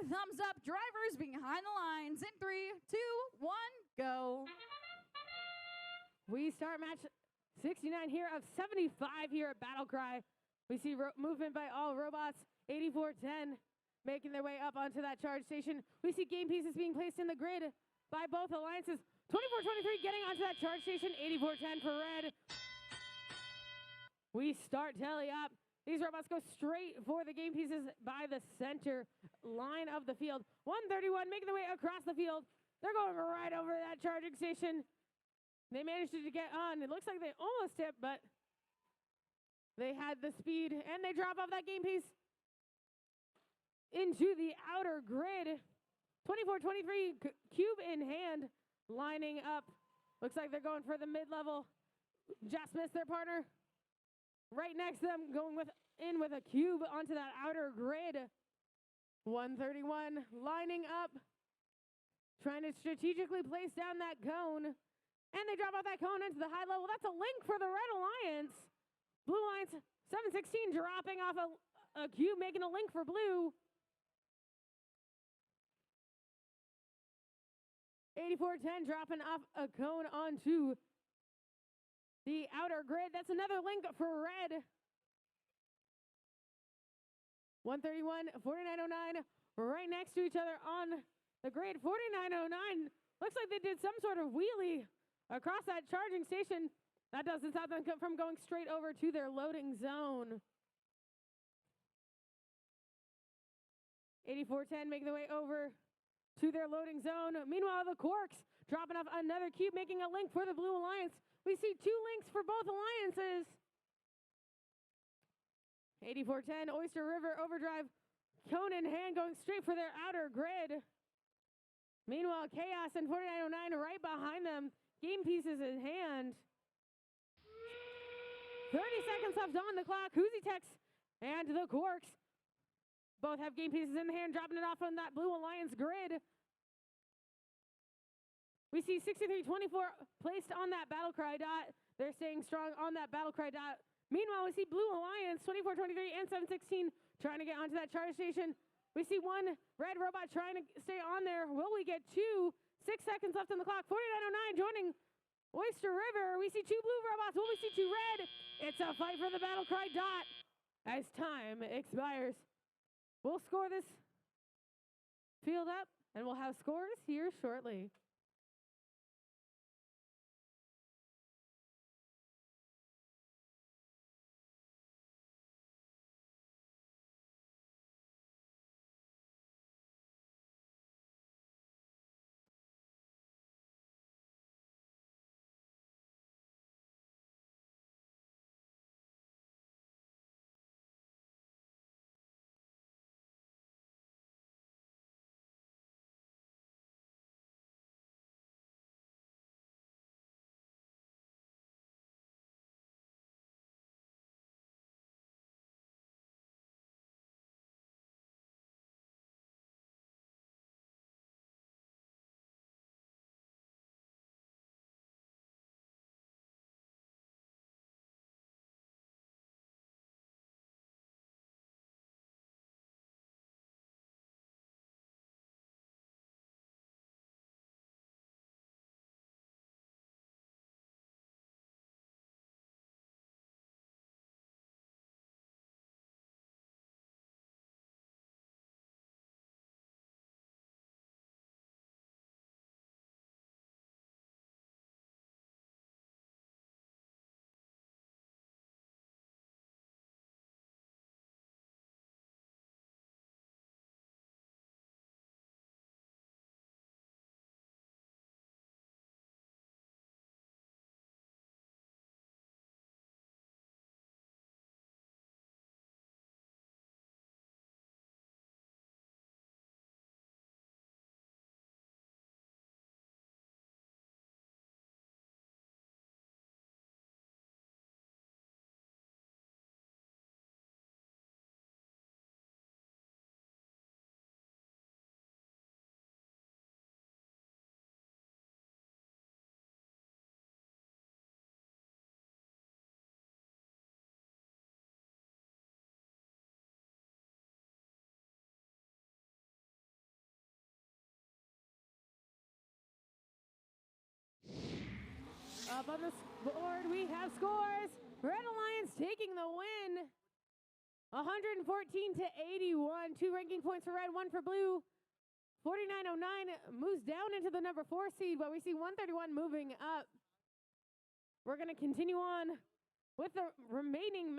thumbs up. Drivers behind the lines in 3, 2, 1, go. We start match 69 here of 75 here at BattleCry. We see movement by all robots. 8410 making their way up onto that charge station. We see game pieces being placed in the grid by both alliances. 2423 getting onto that charge station. 8410 for red. We start telly up. These robots go straight for the game pieces by the center line of the field. 131 making their way across the field. They're going right over that charging station. They managed to get on. It looks like they almost tipped, but they had the speed, and they drop off that game piece into the outer grid. 2423 cube in hand, lining up. Looks like they're going for the mid-level. Just missed their partner. Right next to them, going in with a cube onto that outer grid. 131 lining up, trying to strategically place down that cone. And they drop off that cone into the high level. That's a link for the Red Alliance. Blue Alliance 716 dropping off a cube, making a link for blue. 8410 dropping off a cone onto the outer grid. That's another link for red. 131, 4909 right next to each other on the grid. 4909 looks like they did some sort of wheelie across that charging station. That doesn't stop them from going straight over to their loading zone. 8410 making their way over to their loading zone. Meanwhile, the Quarks dropping off another cube, making a link for the Blue Alliance. We see 2 links for both alliances. 8410, Oyster River Overdrive, cone in hand, going straight for their outer grid. Meanwhile, Chaos and 4909 right behind them, game pieces in hand. 30 seconds left on the clock. Who's Tex and the Quarks both have game pieces in hand, dropping it off on that Blue Alliance grid. We see 6324 placed on that BattleCry dot. They're staying strong on that BattleCry dot. Meanwhile, we see Blue Alliance 2423 and 716 trying to get onto that charge station. We see 1 red robot trying to stay on there. Will we get 2? 6 seconds left on the clock. 4909 joining Oyster River. We see 2 blue robots. Will we see 2 red? It's a fight for the BattleCry dot as time expires. We'll score this field up, and we'll have scores here shortly. Up on the board, we have scores. Red Alliance taking the win. 114 to 81. 2 ranking points for red, 1 for blue. 4909 moves down into the number 4 seed, but we see 131 moving up. We're going to continue on with the remaining